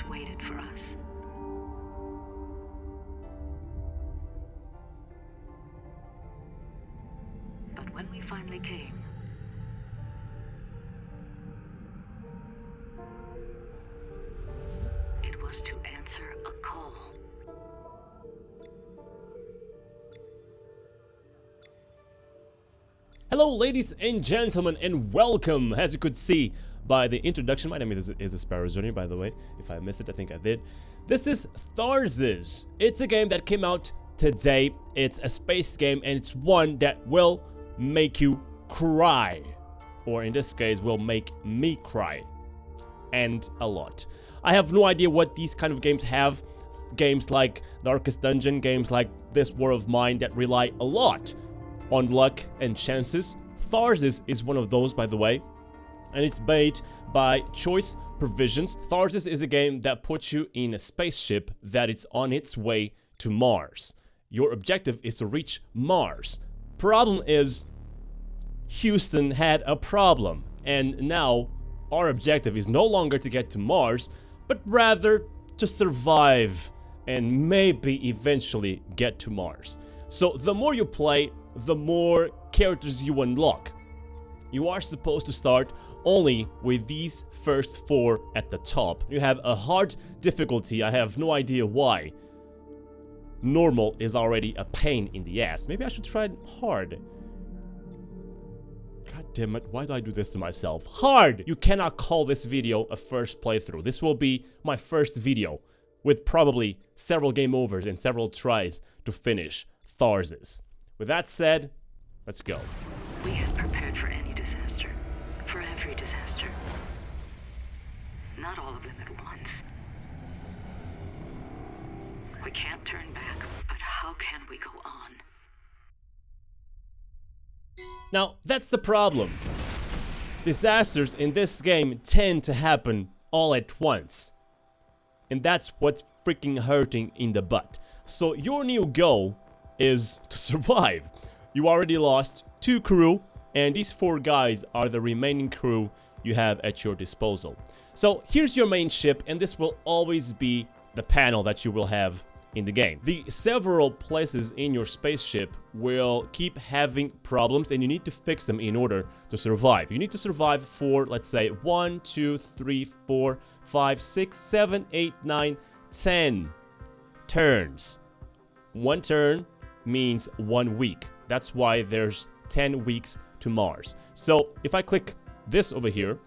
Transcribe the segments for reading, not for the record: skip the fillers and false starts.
Tharsis waited for us. But when we finally came, it was to answer a call. Hello ladies and gentlemen, and welcome. As you could see by the introduction, my name is TheSparrowsJourney, by the way. If I missed it, I think I did. This is Tharsis. It's a game that came out today. It's a space game, and it's one that will make you cry. Or in this case, will make me cry. And a lot. I have no idea what these kind of games have. Games like Darkest Dungeon, games like This War of Mine that rely a lot on luck and chances. Tharsis is one of those, by the way, and it's made by Choice Provisions. Tharsis is a game that puts you in a spaceship that is on its way to Mars. Your objective is to reach Mars. Problem is, Houston had a problem, and now our objective is no longer to get to Mars, but rather to survive and maybe eventually get to Mars. So the more you play, the more characters you unlock. You are supposed to start only with these first 4 at the top. You have a hard difficulty, I have no idea why. Normal is already a pain in the ass. Maybe I should try hard. God damn it, why do I do this to myself? Hard! You cannot call this video a first playthrough. This will be my first video, with probably several game overs and several tries to finish Tharsis. With that said, let's go. We had prepared for any disaster, for every disaster. Not all of them at once. We can't turn back, but how can we go on? Now, that's the problem. Disasters in this game tend to happen all at once. And that's what's freaking hurting in the butt. So your new goal is to survive. You already lost 2 crew, and these 4 guys are the remaining crew you have at your disposal. So here's your main ship, and this will always be the panel that you will have in the game. The several places in your spaceship will keep having problems, and you need to fix them in order to survive. You need to survive for, let's say, 1, 2, 3, 4, 5, 6, 7, 8, 9, 10 turns. 1 turn means 1 week. That's why there's 10 weeks to Mars. So if I click this over here,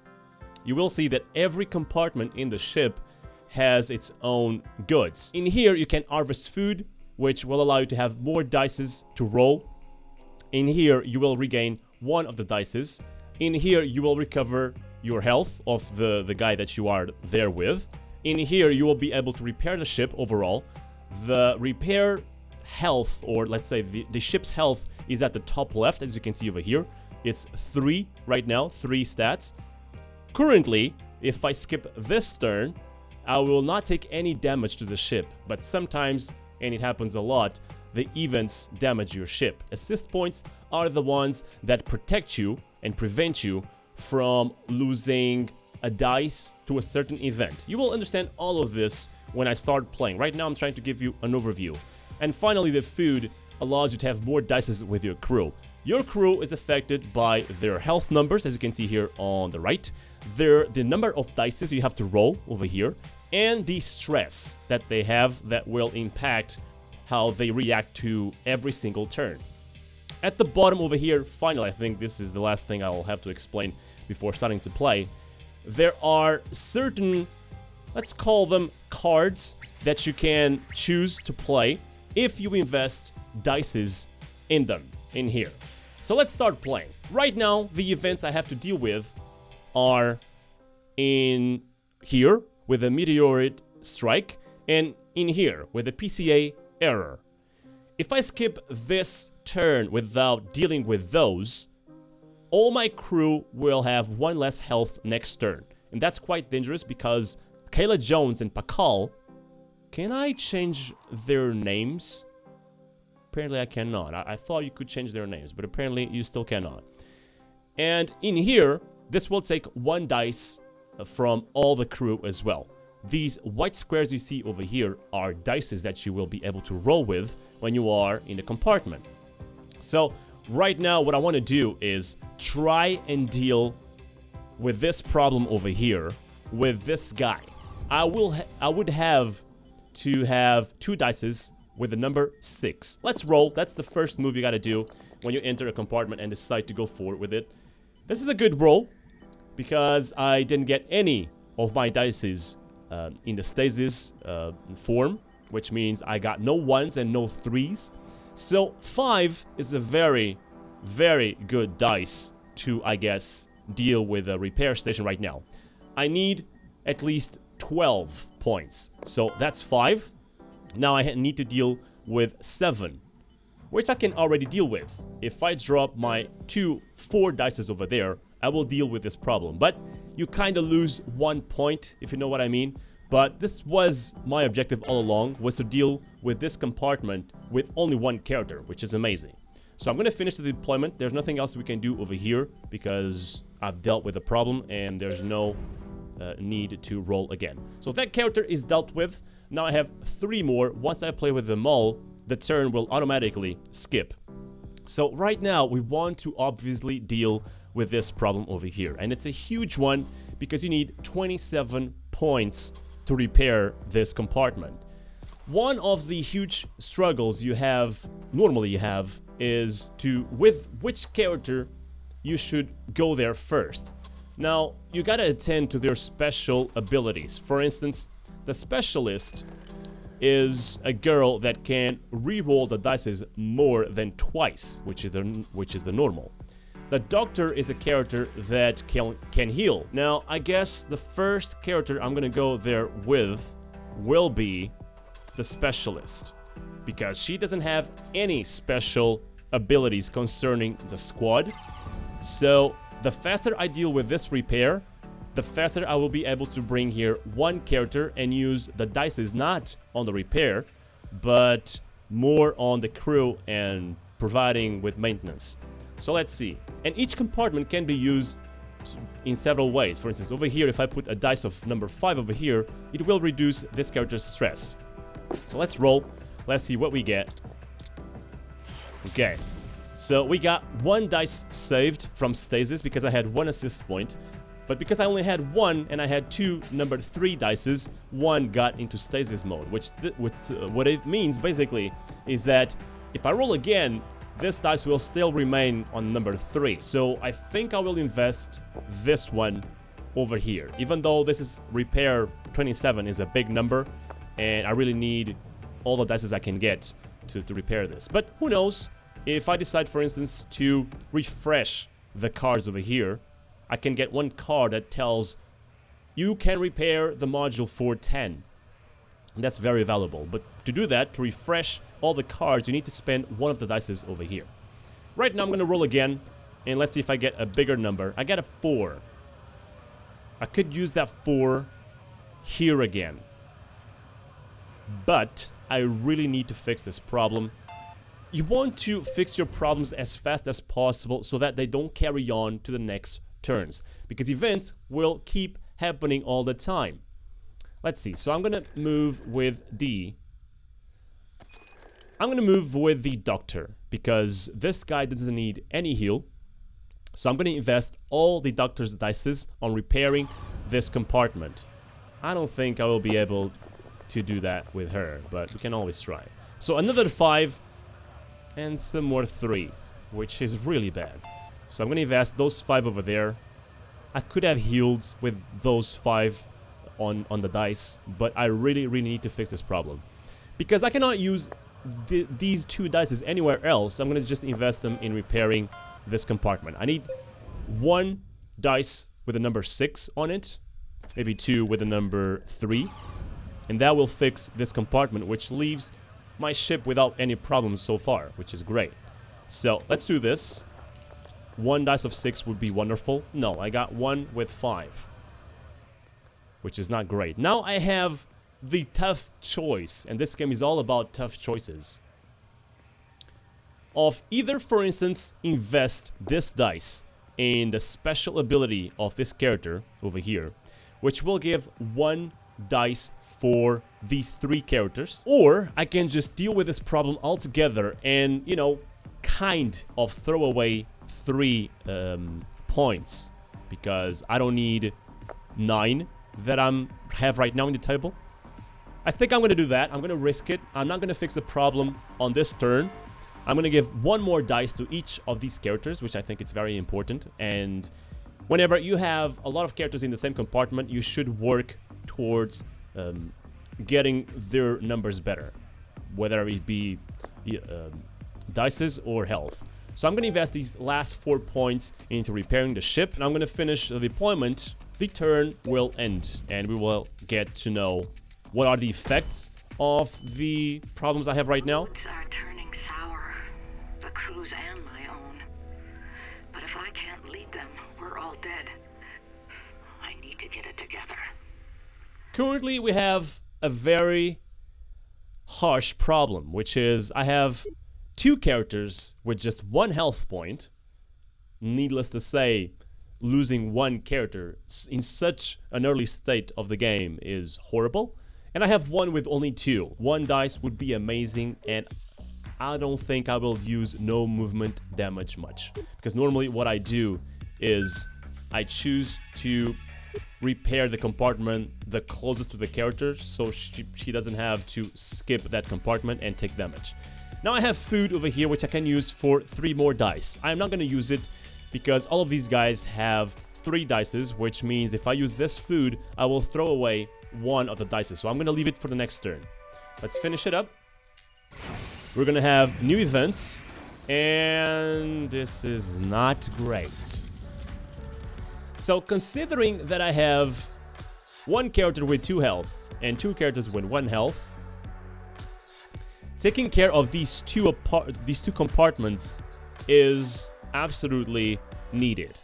you will see that every compartment in the ship has its own goods. In here you can harvest food, which will allow you to have more dices to roll. In here you will regain 1 of the dices. In here you will recover your health of the guy that you are there with. In here you will be able to repair the ship overall. The repair health, or let's say the ship's health, is at the top left, as you can see over here. It's 3 right now, 3 stats. Currently, if I skip this turn, I will not take any damage to the ship, but sometimes, and it happens a lot, the events damage your ship. Assist points are the ones that protect you and prevent you from losing a dice to a certain event. You will understand all of this when I start playing. Right now I'm trying to give you an overview. And finally, the food allows you to have more dices with your crew. Your crew is affected by their health numbers, as you can see here on the right, the number of dices you have to roll over here, and the stress that they have that will impact how they react to every single turn. At the bottom over here, finally, I think this is the last thing I will have to explain before starting to play, there are certain, let's call them cards, that you can choose to play if you invest dices in them, in here. So let's start playing. Right now, the events I have to deal with are in here with a meteorite strike, and in here with a PCA error. If I skip this turn without dealing with those, all my crew will have 1 less health next turn. And that's quite dangerous because Kayla Jones and Pakal, can I change their names? Apparently I cannot. I thought you could change their names, but apparently you still cannot. And in here, this will take 1 dice from all the crew as well. these white squares you see over here are dices that you will be able to roll with when you are in the compartment. So right now what I want to do is try and deal with this problem over here with this guy. I would have to have 2 dices with the number 6. Let's roll. That's the first move you gotta do when you enter a compartment and decide to go forward with it. This is a good roll because I didn't get any of my dices in the stasis form, which means I got no 1s and no 3s. So 5 is a very, very good dice to, I guess, deal with a repair station right now. I need at least 12 points. So that's 5. Now I need to deal with 7, which I can already deal with. If I drop my 4 dices over there, I will deal with this problem. But you kind of lose 1 point, if you know what I mean. But this was my objective all along, was to deal with this compartment with only 1 character, which is amazing. So I'm going to finish the deployment. There's nothing else we can do over here because I've dealt with the problem and there's no need to roll again. So that character is dealt with. Now I have 3 more. Once I play with them all, the turn will automatically skip. So right now we want to obviously deal with this problem over here, and it's a huge one because you need 27 points to repair this compartment. One of the huge struggles you have, normally you have, is with which character you should go there first. Now, you gotta attend to their special abilities. For instance, the specialist is a girl that can re-roll the dice more than twice, which is the normal. The doctor is a character that can heal. Now, I guess the first character I'm gonna go there with will be the specialist, because she doesn't have any special abilities concerning the squad. So the faster I deal with this repair, the faster I will be able to bring here 1 character and use the dice not on the repair, but more on the crew and providing with maintenance. So let's see. And each compartment can be used in several ways. For instance, over here, if I put a dice of number 5 over here, it will reduce this character's stress. So let's roll. Let's see what we get. Okay. So we got 1 dice saved from stasis because I had 1 assist point. But because I only had 1 and I had 2 number 3 dices, 1 got into stasis mode. What it means basically is that if I roll again, this dice will still remain on number 3. So I think I will invest this one over here. Even though this is repair 27 is a big number, and I really need all the dice I can get to repair this. But who knows? If I decide, for instance, to refresh the cards over here, I can get 1 card that tells you can repair the module for 10. And that's very valuable. But to do that, to refresh all the cards, you need to spend 1 of the dices over here. Right now I'm going to roll again, and let's see if I get a bigger number. I got a 4. I could use that 4 here again. But I really need to fix this problem. You want to fix your problems as fast as possible so that they don't carry on to the next turns, because events will keep happening all the time. Let's see. So I'm going to move with the doctor because this guy doesn't need any heal. So I'm going to invest all the doctor's dices on repairing this compartment. I don't think I will be able to do that with her, but we can always try. So another 5 and some more 3s, which is really bad. So I'm going to invest those 5 over there. I could have healed with those 5 on the dice, but I really need to fix this problem. Because I cannot use these 2 dices anywhere else, I'm going to just invest them in repairing this compartment. I need 1 dice with the number 6 on it, maybe 2 with the number 3, and that will fix this compartment, which leaves my ship without any problems so far, which is great. So let's do this. 1 dice of 6 would be wonderful. No, I got 1 with 5, which is not great. Now I have the tough choice, and this game is all about tough choices. Of either, for instance, invest this dice in the special ability of this character over here, which will give 1 dice for these 3 characters, or I can just deal with this problem altogether and, you know, kind of throw away 3 points, because I don't need 9 that I have right now in the table. I think I'm gonna do that. I'm gonna risk it. I'm not gonna fix the problem on this turn. I'm gonna give 1 more dice to each of these characters, which I think is very important. And whenever you have a lot of characters in the same compartment, you should work towards getting their numbers better, whether it be dices or health. So I'm gonna invest these last 4 points into repairing the ship, and I'm gonna finish the deployment. The turn will end, and we will get to know what are the effects of the problems I have right now. Roads are turning sour, the crew's and my own. But if I can't lead them, we're all dead. I need to get it together. Currently, we have a very harsh problem, which is I have 2 characters with just 1 health point. Needless to say, losing 1 character in such an early state of the game is horrible. And I have 1 with only 2. 1 dice would be amazing, and I don't think I will use no movement damage much. Because normally what I do is I choose to repair the compartment the closest to the character, so she doesn't have to skip that compartment and take damage. Now I have food over here, which I can use for 3 more dice. I'm not going to use it because all of these guys have 3 dices, which means if I use this food, I will throw away 1 of the dices. So I'm going to leave it for the next turn. Let's finish it up. We're going to have new events, and this is not great. So considering that I have 1 character with 2 health and 2 characters with 1 health, taking care of these two compartments is absolutely needed.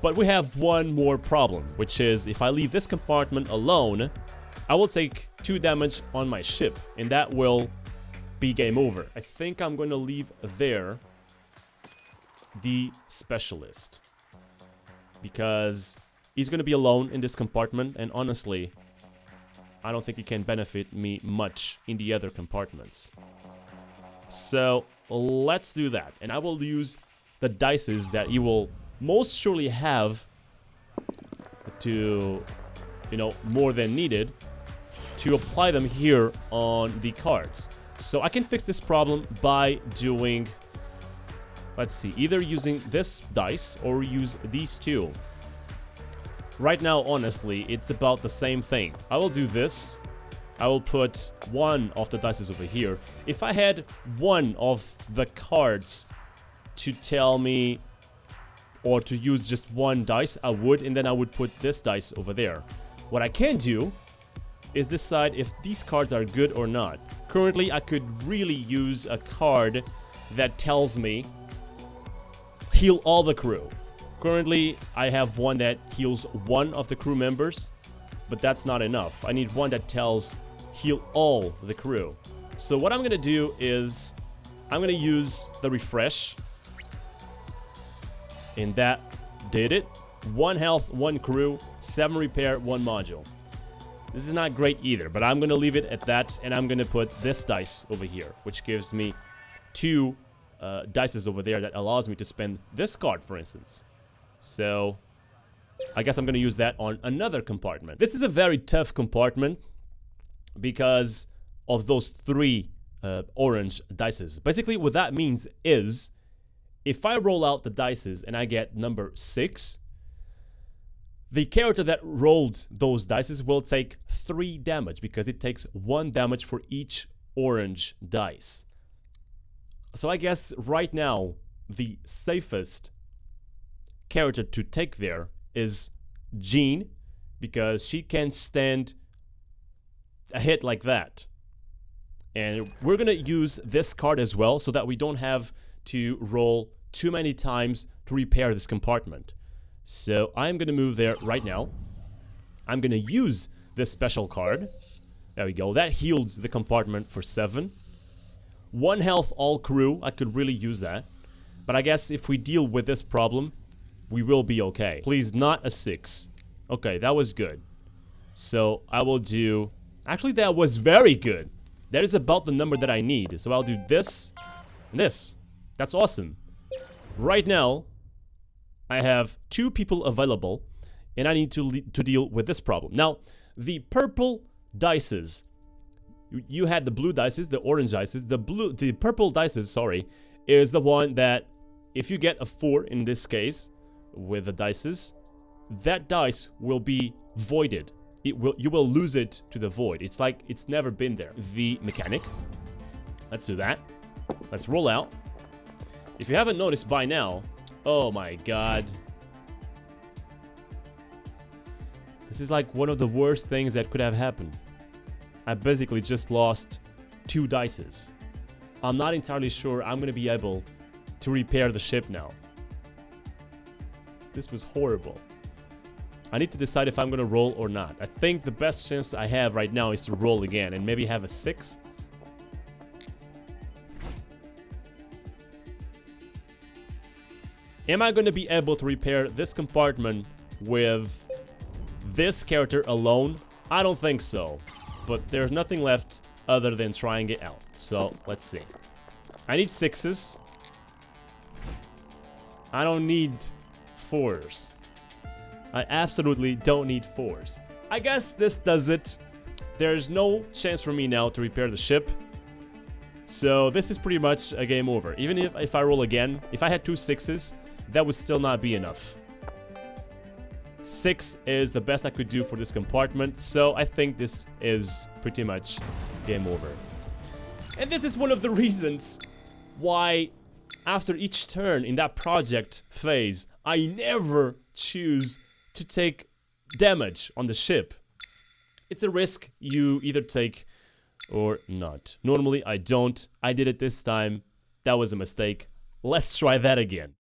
But we have 1 more problem, which is if I leave this compartment alone, I will take 2 damage on my ship, and that will be game over. I think I'm going to leave there the specialist, because he's going to be alone in this compartment, and honestly, I don't think he can benefit me much in the other compartments. So let's do that, and I will use the dices that you will most surely have to, you know, more than needed, to apply them here on the cards. So I can fix this problem by doing, let's see, either using this dice or use these 2. Right now, honestly, it's about the same thing. I will do this. I will put 1 of the dices over here. If I had 1 of the cards to tell me, or to use just 1 dice, I would, and then I would put this dice over there. What I can do is decide if these cards are good or not. Currently, I could really use a card that tells me heal all the crew. Currently, I have 1 that heals 1 of the crew members, but that's not enough. I need 1 that tells heal all the crew. So what I'm gonna do is I'm gonna use the refresh, and that did it. 1 health, 1 crew, 7 repair, 1 module. This is not great either, but I'm gonna leave it at that, and I'm gonna put this dice over here, which gives me 2 dices over there that allows me to spend this card, for instance. So I guess I'm gonna use that on another compartment. This is a very tough compartment because of those 3 orange dices. Basically, what that means is if I roll out the dices and I get number 6, the character that rolled those dices will take 3 damage, because it takes 1 damage for each orange dice. So I guess right now the safest character to take there is Jean, because she can stand a hit like that. And we're gonna use this card as well, so that we don't have to roll too many times to repair this compartment. So I'm gonna move there right now. I'm gonna use this special card. There we go. That heals the compartment for 7. 1 health all crew. I could really use that. But I guess if we deal with this problem, we will be okay. Please, not a 6. Okay, that was good. So I will do... Actually, that was very good. That is about the number that I need. So I'll do this and this. That's awesome. Right now, I have 2 people available, and I need to deal with this problem. Now, the purple dices. You had the blue dices, the orange dices. The purple dices, sorry, is the one that if you get a 4 in this case with the dices, that dice will be voided. You will lose it to the void. It's like it's never been there. The mechanic. Let's do that. Let's roll out. If you haven't noticed by now, oh my god. This is like one of the worst things that could have happened. I basically just lost 2 dices. I'm not entirely sure I'm gonna be able to repair the ship now. This was horrible. I need to decide if I'm gonna roll or not. I think the best chance I have right now is to roll again and maybe have a 6. Am I gonna be able to repair this compartment with this character alone? I don't think so. But there's nothing left other than trying it out. So, let's see. I need 6s. I don't need 4s. I absolutely don't need 4s. I guess this does it. There's no chance for me now to repair the ship. So this is pretty much a game over. Even if I roll again, if I had 2 6s, that would still not be enough. 6 is the best I could do for this compartment, so I think this is pretty much game over. And this is one of the reasons why after each turn in that project phase, I never choose to take damage on the ship. It's a risk you either take or not. Normally I don't. I did it this time. That was a mistake. Let's try that again.